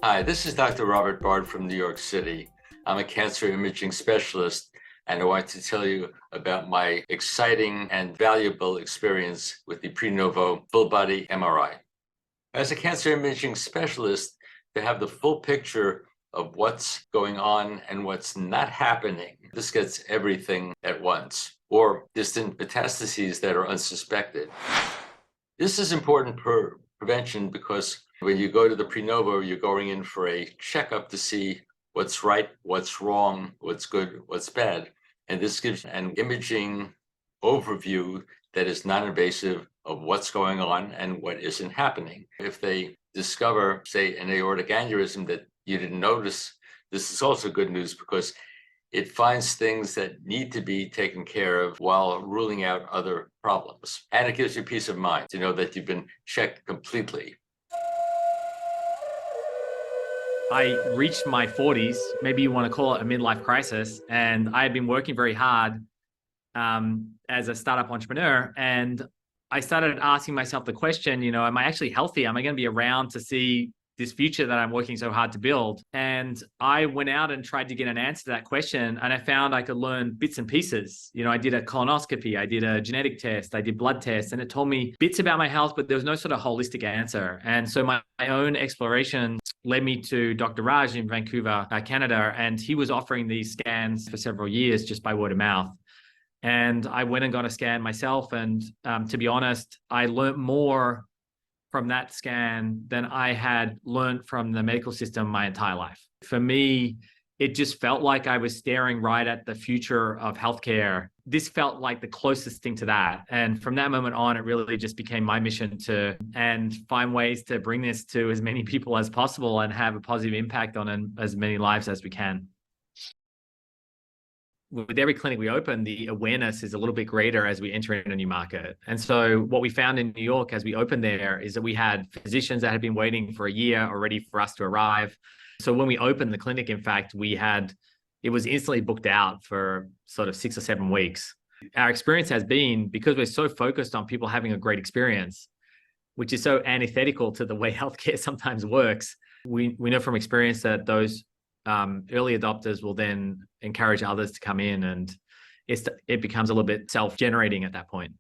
Hi, this is Dr. Robert Bard from New York City. I'm a cancer imaging specialist, and I want to tell you about my exciting and valuable experience with the Prenuvo full-body MRI. As a cancer imaging specialist, to have the full picture of what's going on and what's not happening, this gets everything at once, or distant metastases that are unsuspected. This is important for prevention because when you go to the Prenuvo, you're going in for a checkup to see what's right, what's wrong, what's good, what's bad. And this gives an imaging overview that is non-invasive of what's going on and what isn't happening. If they discover, say, an aortic aneurysm that you didn't notice, this is also good news because it finds things that need to be taken care of while ruling out other problems. And it gives you peace of mind to know that you've been checked completely. I reached my 40s, maybe you want to call it a midlife crisis, and I had been working very hard as a startup entrepreneur. And I started asking myself the question, am I actually healthy? Am I going to be around to see this future that I'm working so hard to build? And I went out and tried to get an answer to that question. And I found I could learn bits and pieces. I did a colonoscopy, I did a genetic test, I did blood tests, and it told me bits about my health, but there was no sort of holistic answer. And so my own exploration led me to Dr. Raj in Vancouver, Canada. And he was offering these scans for several years just by word of mouth. And I went and got a scan myself. And to be honest, I learned more from that scan than I had learned from the medical system my entire life. For me, it just felt like I was staring right at the future of healthcare. This felt like the closest thing to that. And from that moment on, it really just became my mission to find ways to bring this to as many people as possible and have a positive impact on as many lives as we can. With every clinic we open, the awareness is a little bit greater as we enter in a new market. And so what we found in New York as we opened there is that we had physicians that had been waiting for a year already for us to arrive. So when we opened the clinic, in fact, it was instantly booked out for sort of 6 or 7 weeks. Our experience has been, because we're so focused on people having a great experience, which is so antithetical to the way healthcare sometimes works, we know from experience that those early adopters will then encourage others to come in, and it becomes a little bit self-generating at that point.